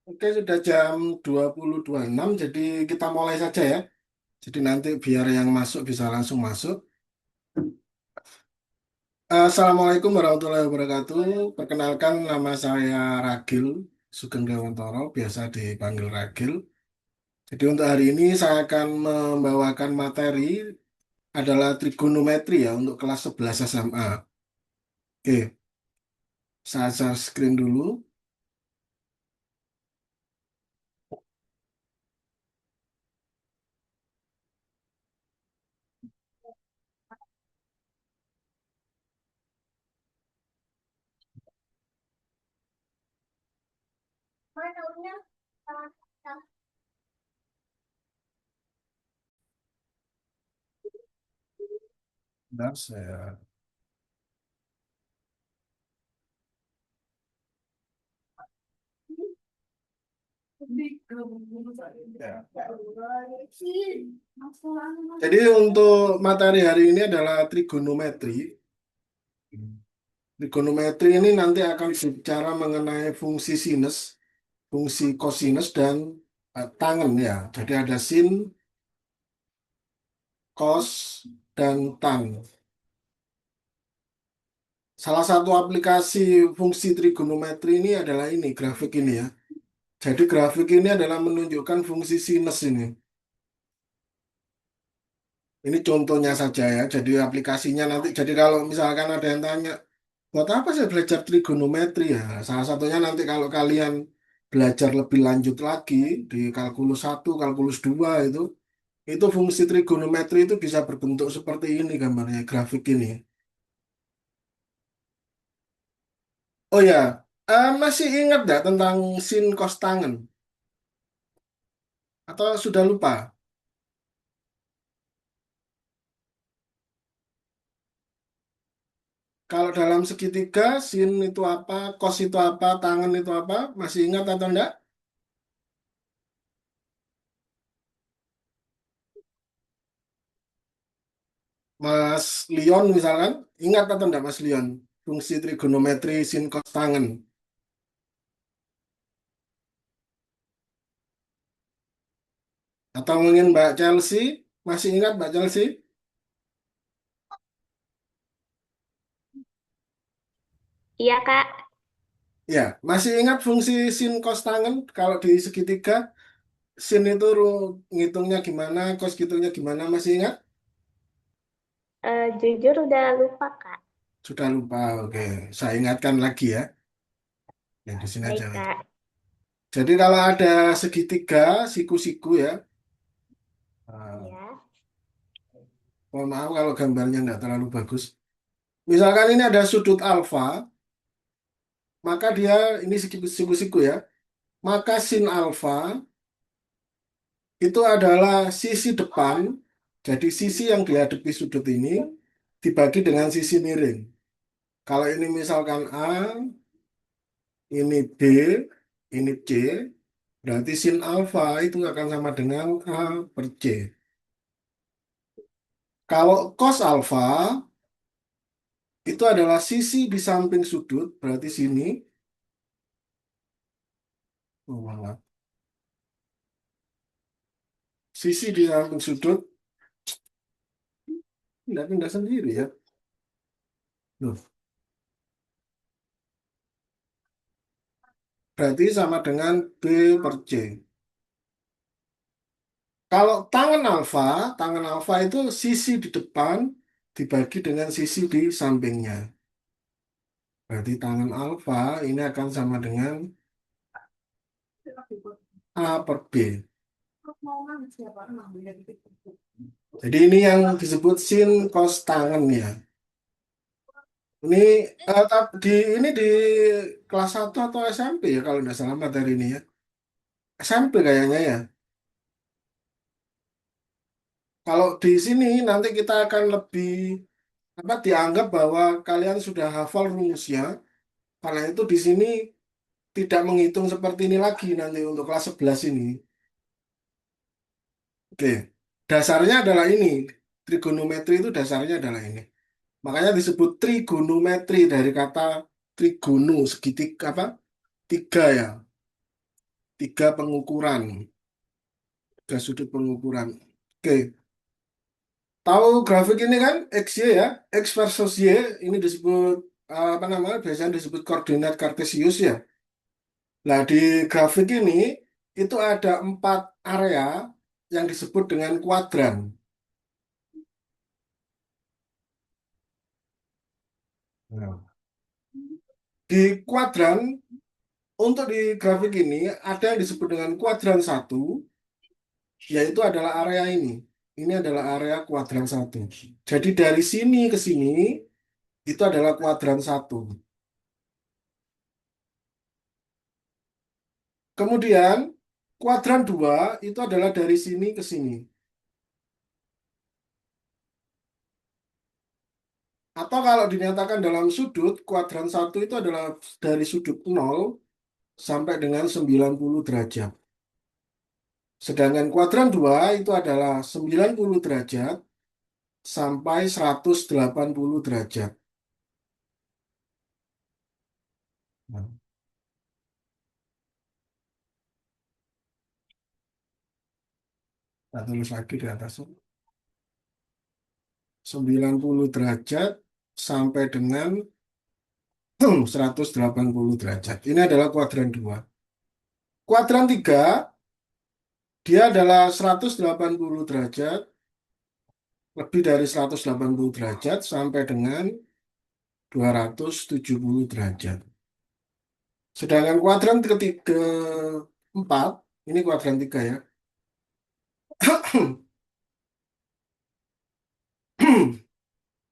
Oke, sudah jam 20.26, jadi kita mulai saja ya. Jadi nanti biar yang masuk bisa langsung masuk. Assalamualaikum warahmatullahi wabarakatuh. Perkenalkan nama saya Ragil Sugeng Dewantoro, biasa dipanggil Ragil. Jadi untuk hari ini saya akan membawakan materi adalah trigonometri ya untuk kelas 11 SMA. Oke, saya share screen dulu. Bentar, saya... Ya. Jadi untuk materi hari ini adalah trigonometri. Trigonometri ini nanti akan bicara mengenai fungsi sinus, fungsi kosinus, dan tangen ya. Jadi ada sin, cos, dan tan. Salah satu aplikasi fungsi trigonometri ini adalah ini, grafik ini ya. Jadi grafik ini adalah menunjukkan fungsi sinus ini. Ini contohnya saja ya. Jadi aplikasinya nanti, jadi kalau misalkan ada yang tanya, buat apa saya belajar trigonometri ya? Salah satunya nanti kalau kalian belajar lebih lanjut lagi di kalkulus 1, kalkulus 2 itu fungsi trigonometri itu bisa berbentuk seperti ini gambarnya, grafik ini. Oh ya, masih ingat nggak tentang sin cos tangen? Atau sudah lupa? Kalau dalam segitiga, sin itu apa, cos itu apa, tangen itu apa? Masih ingat atau enggak? Mas Leon misalkan, ingat atau enggak Mas Leon? Fungsi trigonometri sin cos tangen. Atau mungkin Mbak Chelsea, masih ingat Mbak Chelsea? Iya, Kak. Ya, masih ingat fungsi sin cos tangen? Kalau di segitiga, sin itu ngitungnya gimana, cos ngitungnya gimana, masih ingat? Jujur udah lupa, Kak. Sudah lupa, oke. Saya ingatkan lagi ya, yang di sini aja. Baik, Kak. Jadi kalau ada segitiga, siku-siku ya, ah, Iya. mohon maaf kalau gambarnya nggak terlalu bagus. Misalkan ini ada sudut alfa, maka dia ini siku-siku ya. Maka sin alfa itu adalah sisi depan, jadi sisi yang dihadapi sudut ini dibagi dengan sisi miring. Kalau ini misalkan A, ini B, ini C, berarti sin alfa itu akan sama dengan A per C. Kalau cos alfa itu adalah sisi di samping sudut, berarti sini. Oh, malah. Sisi di samping sudut, pindah-pindah sendiri ya. Loh, berarti sama dengan B per C. Kalau tangan alfa itu sisi di depan dibagi dengan sisi di sampingnya. Berarti tangan alfa ini akan sama dengan A per B. Jadi ini yang disebut sin cos tangan ya. Ini di ini di kelas 1 atau SMP ya kalau tidak salah materi ini ya. SMP kayaknya ya. Kalau di sini nanti kita akan lebih apa dianggap bahwa kalian sudah hafal rumusnya. Karena itu di sini tidak menghitung seperti ini lagi nanti untuk kelas 11 ini. Oke. Dasarnya adalah ini. Trigonometri itu dasarnya adalah ini. Makanya disebut trigonometri dari kata trigono segitiga apa? Tiga ya. tiga pengukuran, tiga sudut pengukuran. Oke, tahu grafik ini kan X, Y ya, X versus Y, ini disebut apa namanya, biasanya disebut koordinat kartesius ya. Nah, di grafik ini itu ada empat area yang disebut dengan kuadran. Nah, di kuadran, untuk di grafik ini ada yang disebut dengan kuadran satu, yaitu adalah area ini. Ini adalah area kuadran satu. Jadi dari sini ke sini itu adalah kuadran satu. Kemudian kuadran dua itu adalah dari sini ke sini. Atau kalau dinyatakan dalam sudut, kuadran satu itu adalah dari sudut nol sampai dengan 90 derajat. Sedangkan kuadran 2 itu adalah 90 derajat sampai 180 derajat. Nah, kita tulis lagi di atas. 90 derajat sampai dengan 180 derajat. Ini adalah kuadran 2. Kuadran 3 dia adalah 180 derajat, lebih dari 180 derajat sampai dengan 270 derajat. Sedangkan kuadran ketiga, 4, ini kuadran 3 ya.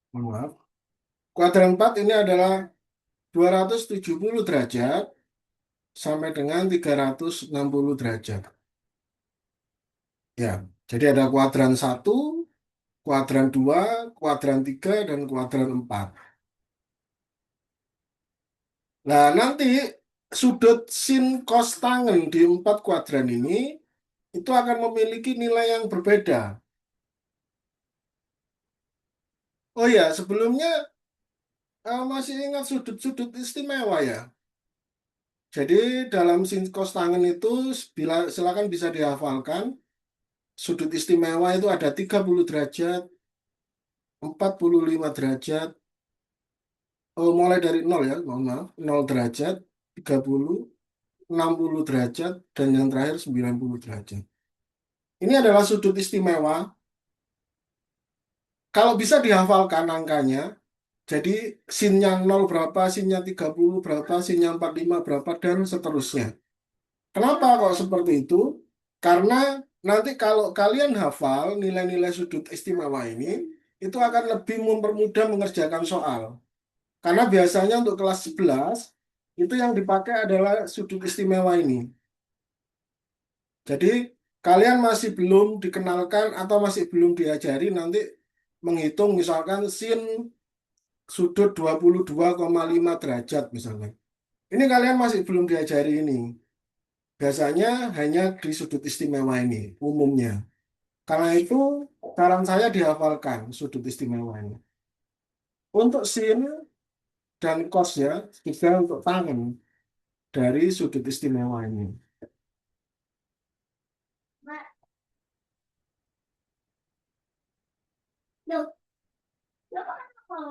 Mohon maaf. Kuadran 4 ini adalah 270 derajat sampai dengan 360 derajat. Ya, jadi ada kuadran satu, kuadran 2, kuadran 3, dan kuadran 4. Nah, nanti sudut sin cos tangen di empat kuadran ini itu akan memiliki nilai yang berbeda. Oh ya, sebelumnya masih ingat sudut-sudut istimewa ya. Jadi dalam sin cos tangen itu silakan bisa dihafalkan. Sudut istimewa itu ada 30 derajat, 45 derajat, mulai dari nol ya, mohon maaf, 0 derajat, 30, 60 derajat, dan yang terakhir 90 derajat. Ini adalah sudut istimewa. Kalau bisa dihafalkan angkanya, jadi sinnya 0 berapa, sinnya 30 berapa, sinnya 45 berapa, dan seterusnya. Kenapa kok seperti itu? Karena nanti kalau kalian hafal nilai-nilai sudut istimewa ini, itu akan lebih mempermudah mengerjakan soal. Karena biasanya untuk kelas 11, itu yang dipakai adalah sudut istimewa ini. Jadi kalian masih belum dikenalkan atau masih belum diajari nanti menghitung misalkan sin sudut 22,5 derajat misalnya. Ini kalian masih belum diajari ini. Biasanya hanya di sudut istimewa ini umumnya. Karena itu saran saya dihafalkan sudut istimewa ini. Untuk sin dan cos ya, juga untuk tangen dari sudut istimewa ini.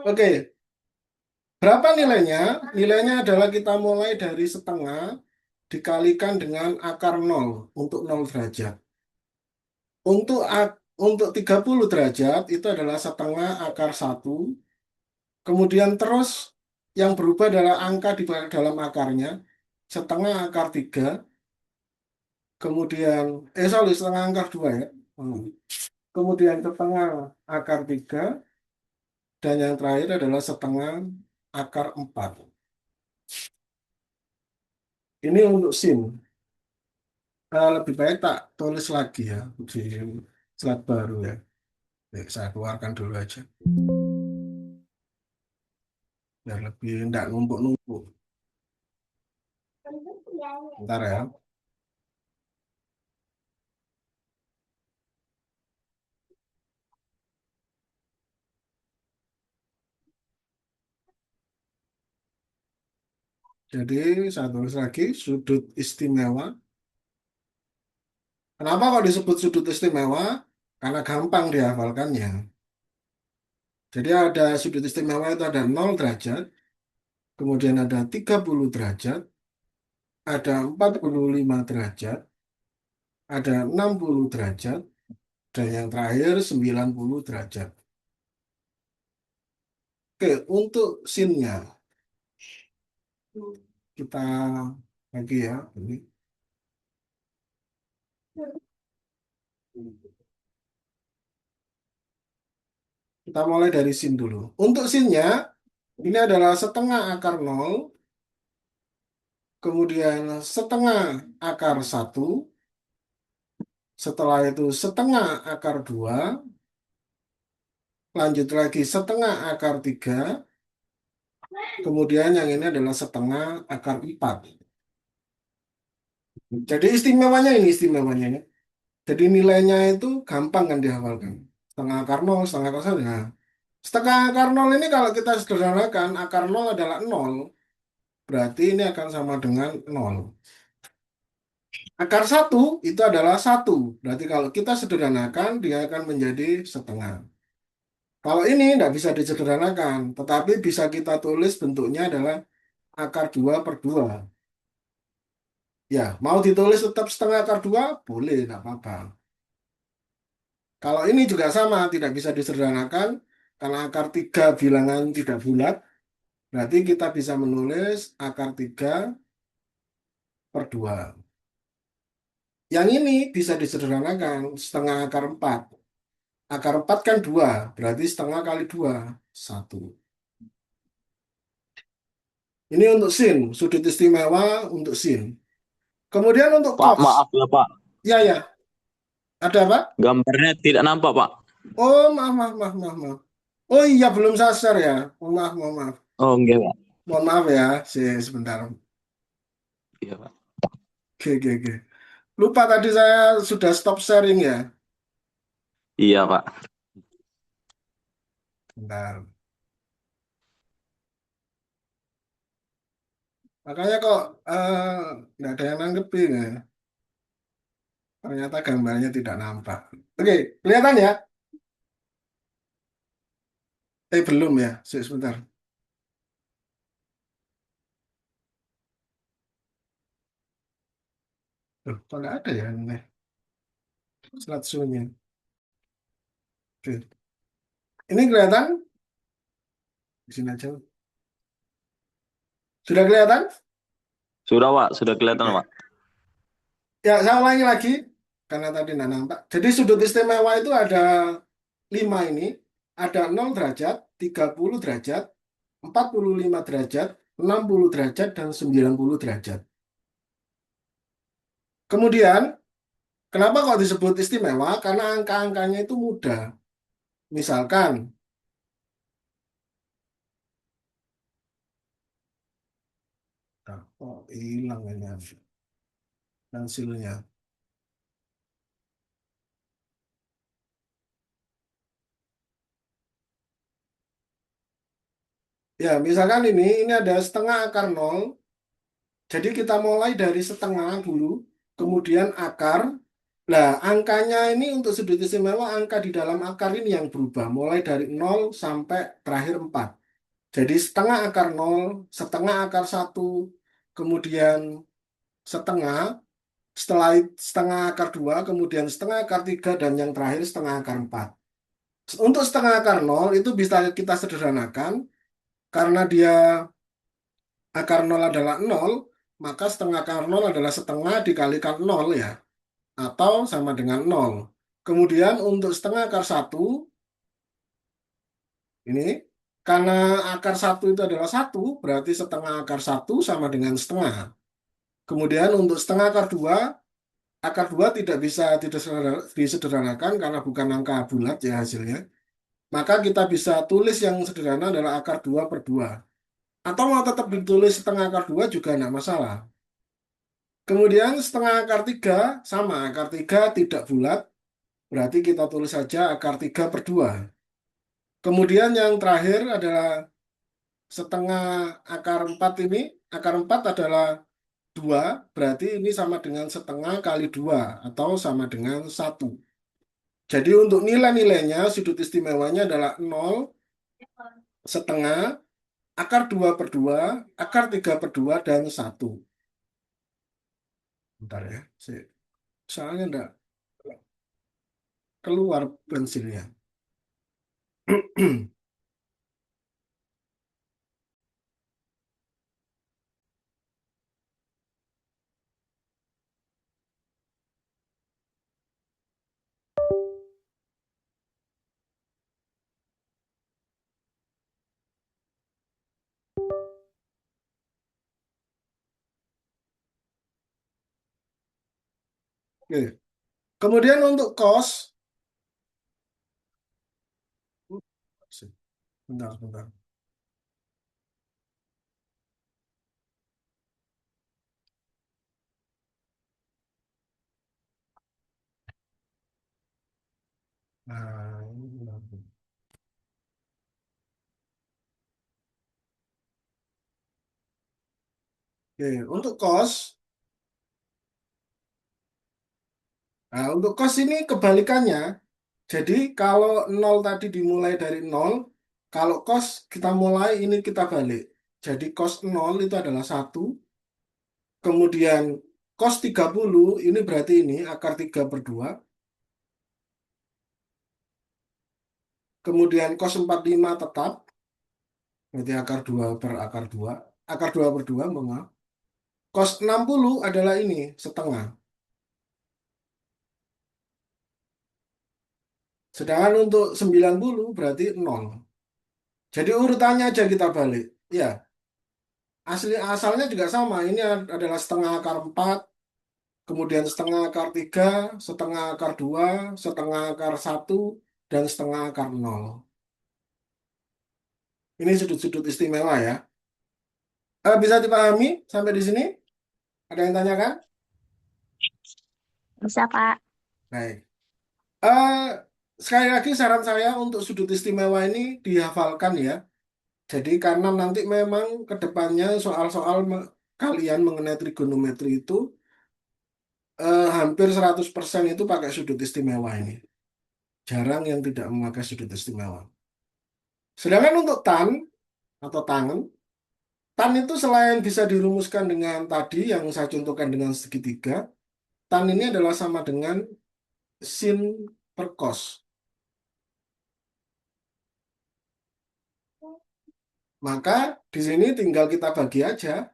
Oke, berapa nilainya? Nilainya adalah kita mulai dari setengah dikalikan dengan akar nol untuk 0 derajat. Untuk 30 derajat itu adalah setengah akar satu. Kemudian terus yang berubah adalah angka di dalam akarnya. Setengah akar 3. Kemudian, sorry, setengah akar 2 ya. Hmm. Kemudian setengah akar 3. Dan yang terakhir adalah setengah akar 4. Ini untuk sin. Lebih baik tak tulis lagi ya di slide baru ya. Baik, saya keluarkan dulu aja. Biar lebih tidak numpuk-numpuk. Bentar ya. Jadi saya tulis lagi sudut istimewa Kenapa kok disebut sudut istimewa? Karena gampang dihafalkannya. Jadi ada sudut istimewa itu ada 0 derajat, kemudian ada 30 derajat, ada 45 derajat, ada 60 derajat, dan yang terakhir 90 derajat. Oke, untuk sinnya kita lagi ya. Ini. Kita mulai dari sin dulu. Untuk sinnya, ini adalah setengah akar 0, kemudian setengah akar 1, setelah itu setengah akar 2, lanjut lagi setengah akar 3, kemudian yang ini adalah setengah akar 4. Jadi istimewanya ya. Jadi nilainya itu gampang kan dihafalkan. Setengah akar 0, setengah akar 1. Nah, setengah akar 0 ini kalau kita sederhanakan, akar 0 adalah 0, berarti ini akan sama dengan 0. Akar 1 itu adalah 1, berarti kalau kita sederhanakan, dia akan menjadi setengah. Kalau ini tidak bisa disederhanakan, tetapi bisa kita tulis bentuknya adalah akar 2 per 2. Ya, mau ditulis tetap setengah akar 2, boleh, tidak apa-apa. Kalau ini juga sama, tidak bisa disederhanakan, karena akar 3 bilangan tidak bulat, berarti kita bisa menulis akar 3 per 2. Yang ini bisa disederhanakan, setengah akar 4. Akar 4 kan 2, berarti setengah kali 2, 1. Ini untuk sin, sudut istimewa untuk sin. Kemudian untuk Pak, cos. maaf ya Pak. Ya, ya. Ada apa? Gambarnya tidak nampak Pak. Oh, maaf, maaf, maaf, maaf, maaf. Oh iya, belum saya share ya. Mohon maaf, mohon maaf. Oh enggak Pak. Mohon maaf ya, sebentar. Iya Pak. Oke, oke, oke. Lupa tadi saya sudah stop sharing ya. Iya Pak. Bentar. Makanya kok nggak ada yang nanggepin ya. Ternyata gambarnya tidak nampak. Oke, kelihatan ya? Belum ya. Sebentar. Loh, kok nggak ada ya ini slideshow-nya? Oke. Ini kelihatan? Di sini aja. Sudah kelihatan? Sudah Pak, sudah kelihatan Oke. Pak. Ya, saya ulangi lagi. Karena tadi nggak nampak. Jadi sudut istimewa itu ada 5 ini. Ada 0 derajat, 30 derajat, 45 derajat, 60 derajat, dan 90 derajat. Kemudian, kenapa kok disebut istimewa? Karena angka-angkanya itu mudah. Misalkan, oh hilang ini hasilnya. Ya, misalkan ini ada setengah akar 0. Jadi kita mulai dari setengah dulu, kemudian akar. Nah, angkanya ini untuk sudut istimewa, angka di dalam akar ini yang berubah, mulai dari 0 sampai terakhir 4. Jadi setengah akar 0, setengah akar 1, kemudian setengah, setelah setengah akar 2, kemudian setengah akar 3, dan yang terakhir setengah akar 4. Untuk setengah akar 0 itu bisa kita sederhanakan, karena dia akar 0 adalah 0, maka setengah akar 0 adalah setengah dikalikan 0 ya, atau sama dengan 0. Kemudian untuk setengah akar 1, ini, karena akar 1 itu adalah 1, berarti setengah akar 1 sama dengan setengah. Kemudian untuk setengah akar 2 tidak bisa disederhanakan karena bukan angka bulat ya hasilnya. Maka kita bisa tulis yang sederhana adalah akar 2 per 2. Atau mau tetap ditulis setengah akar 2 juga tidak masalah. Kemudian setengah akar 3 sama, akar 3 tidak bulat, berarti kita tulis saja akar 3 per 2. Kemudian yang terakhir adalah setengah akar 4 ini, akar 4 adalah 2, berarti ini sama dengan setengah kali 2, atau sama dengan 1. Jadi untuk nilai-nilainya, sudut istimewanya adalah 0, setengah, akar 2 per 2, akar 3 per 2, dan 1. Bentar ya, soalnya enggak keluar pensilnya. Oke. Kemudian untuk cos, bentar, bentar. Nah, oke, untuk cos ini kebalikannya. Jadi kalau 0 tadi dimulai dari 0, kalau cos kita mulai ini kita balik. Jadi cos 0 itu adalah 1, kemudian cos 30 ini berarti ini akar 3 per 2, kemudian cos 45 tetap, berarti akar 2 per akar 2, akar 2 per 2, maaf. Cos 60 adalah ini, setengah. Sedangkan untuk 90 berarti 0. Jadi urutannya aja kita balik. Ya, asalnya juga sama. Ini adalah setengah akar 4, kemudian setengah akar 3, setengah akar 2, setengah akar 1, dan setengah akar 0. Ini sudut-sudut istimewa ya. Bisa dipahami sampai di sini? Ada yang tanyakan? Bisa, Kak. Baik. Eh, Sekali lagi saran saya untuk sudut istimewa ini dihafalkan ya. Jadi karena nanti memang ke depannya soal-soal kalian mengenai trigonometri itu hampir 100% itu pakai sudut istimewa ini. Jarang yang tidak memakai sudut istimewa. Sedangkan untuk tan atau tangen, tan itu selain bisa dirumuskan dengan tadi yang saya contohkan dengan segitiga, tan ini adalah sama dengan sin per cos. Maka di sini tinggal kita bagi aja.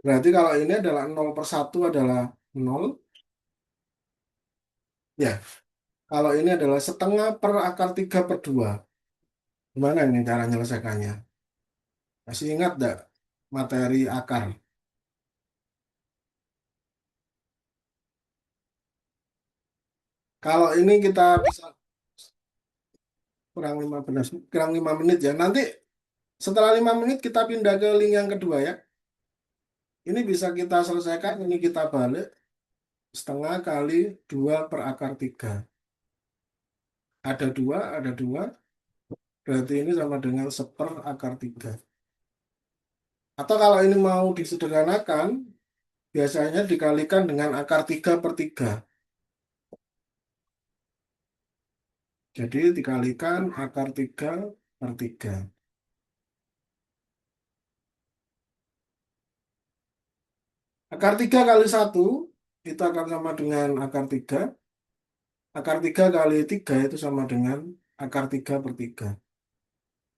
Berarti kalau ini adalah 0/1 adalah 0. Ya, kalau ini adalah setengah per akar 3 per 2. Gimana ini cara menyelesaikannya? Masih ingat enggak materi akar? Kalau ini kita bisa kurang 15, kurang 5 menit ya. Nanti setelah 5 menit kita pindah ke link yang kedua ya. Ini bisa kita selesaikan, ini kita balik setengah kali 2 per akar 3. Ada dua, berarti ini sama dengan 1/akar 3. Atau kalau ini mau disederhanakan, biasanya dikalikan dengan akar 3 per 3. Jadi dikalikan akar 3 per 3. Akar 3 kali 1 itu akan sama dengan akar 3. Akar 3 kali 3 itu sama dengan akar 3 per 3.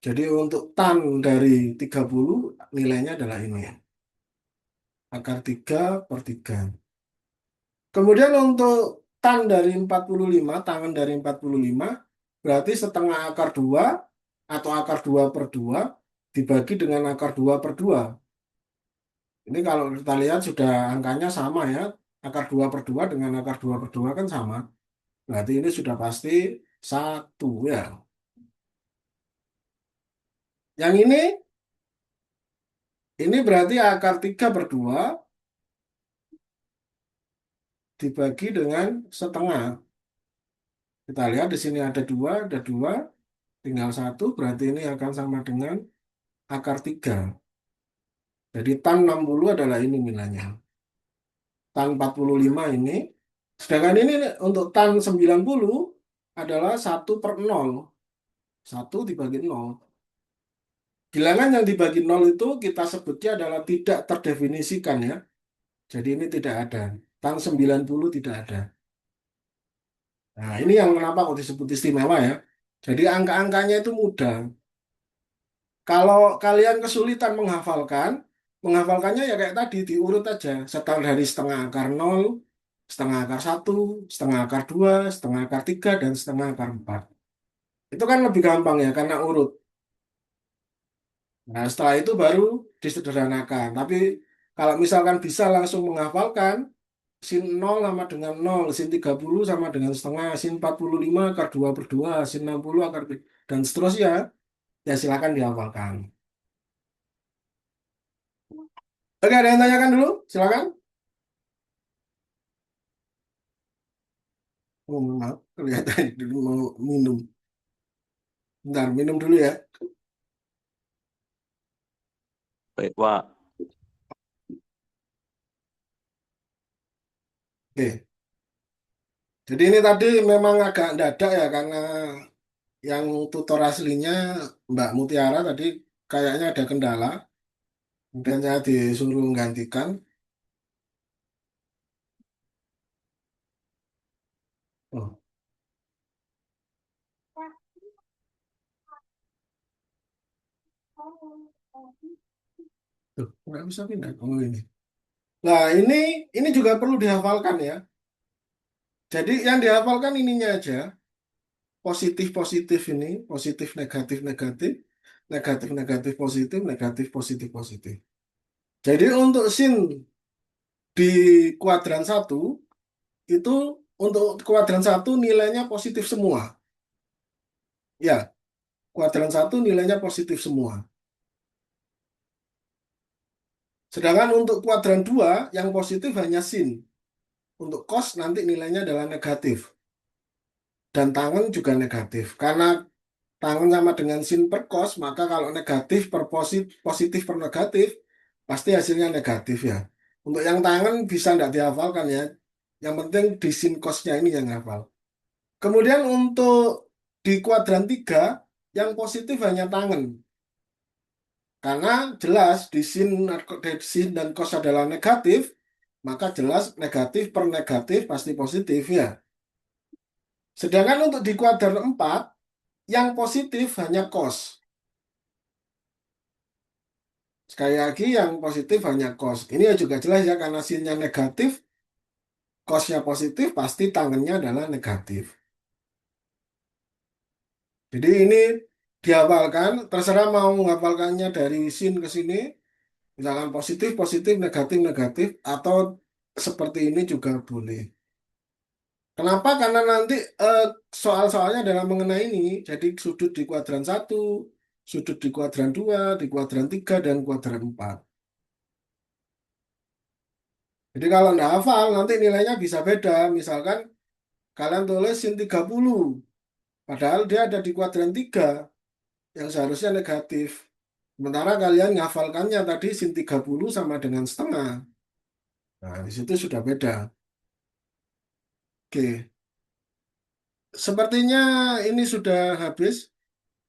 Jadi untuk tan dari 30 nilainya adalah ini ya. Akar 3 per 3. Kemudian untuk tan dari 45, tangan dari 45, berarti setengah akar 2 atau akar 2 per 2 dibagi dengan akar 2 per 2. Ini kalau kita lihat sudah angkanya sama ya. Akar 2 per 2 dengan akar 2 per 2 kan sama. Berarti ini sudah pasti 1 ya. Yang ini berarti akar 3 per 2 dibagi dengan setengah. Kita lihat di sini ada 2, tinggal 1, berarti ini akan sama dengan akar 3. Jadi tan 60 adalah ini nilainya. Tan 45 ini. Sedangkan ini untuk tan 90 adalah 1/0. 1 dibagi 0. Bilangan yang dibagi 0 itu kita sebutnya adalah tidak terdefinisikan ya. Jadi ini tidak ada. Tan 90 tidak ada. Nah, ini yang kenapa kok disebut istimewa ya. Jadi angka-angkanya itu mudah. Kalau kalian kesulitan menghafalkannya ya kayak tadi diurut aja. Setel dari setengah akar 0, setengah akar 1, setengah akar 2, setengah akar 3, dan setengah akar 4. Itu kan lebih gampang ya karena urut. Nah, setelah itu baru disederhanakan. Tapi kalau misalkan bisa langsung menghafalkan, sin 0 sama dengan 0, sin 30 sama dengan setengah, sin 45 akar 2/2, sin 60 akar dan seterusnya, ya silakan dihafalkan. Oke, ada yang tanyakan dulu? Silakan. Oh, maaf, kelihatan dulu mau minum. Bentar, minum dulu ya. Baik, Pak. Oke. Jadi ini tadi memang agak dadak ya karena yang tutor aslinya Mbak Mutiara tadi kayaknya ada kendala. Kemudian saya disuruh menggantikan. Oh, tuh, nggak bisa pindah. Oh, ini. Nah, ini juga perlu dihafalkan ya. Jadi yang dihafalkan ininya aja. Positif-positif ini, positif-negatif-negatif, negatif-negatif positif, negatif-positif-positif. Jadi untuk sin di kuadran satu itu untuk kuadran satu nilainya positif semua. Ya, kuadran satu nilainya positif semua. Sedangkan untuk kuadran 2 yang positif hanya sin. Untuk cos nanti nilainya adalah negatif. Dan tangen juga negatif. Karena tangen sama dengan sin per cos, maka kalau negatif per positif per negatif, pasti hasilnya negatif ya. Untuk yang tangen bisa tidak dihafalkan ya. Yang penting di sin cosnya ini yang hafal. Kemudian untuk di kuadran 3, yang positif hanya tangen. Karena jelas di sin dan cos adalah negatif, maka jelas negatif per negatif pasti positif ya. Sedangkan untuk di kuadran 4, yang positif hanya cos. Sekali lagi yang positif hanya cos. Ini ya juga jelas ya karena sinnya negatif, cosnya positif, pasti tangennya adalah negatif. Jadi ini dihafalkan, terserah mau menghafalkannya dari sin ke sini, misalkan positif, positif, negatif, negatif, atau seperti ini juga boleh. Kenapa? Karena nanti soal-soalnya adalah mengenai ini. Jadi sudut di kuadran satu, sudut di kuadran 2, di kuadran 3, dan kuadran 4. Jadi kalau nggak hafal, nanti nilainya bisa beda. Misalkan kalian tulis sin 30, padahal dia ada di kuadran 3, yang seharusnya negatif. Sementara kalian ngafalkannya tadi sin 30 sama dengan setengah. Nah, di situ sudah beda. Oke, sepertinya ini sudah habis.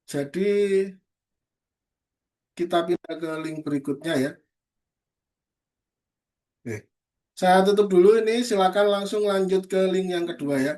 Jadi kita pindah ke link berikutnya ya. Oke. Saya tutup dulu ini, silakan langsung lanjut ke link yang kedua ya.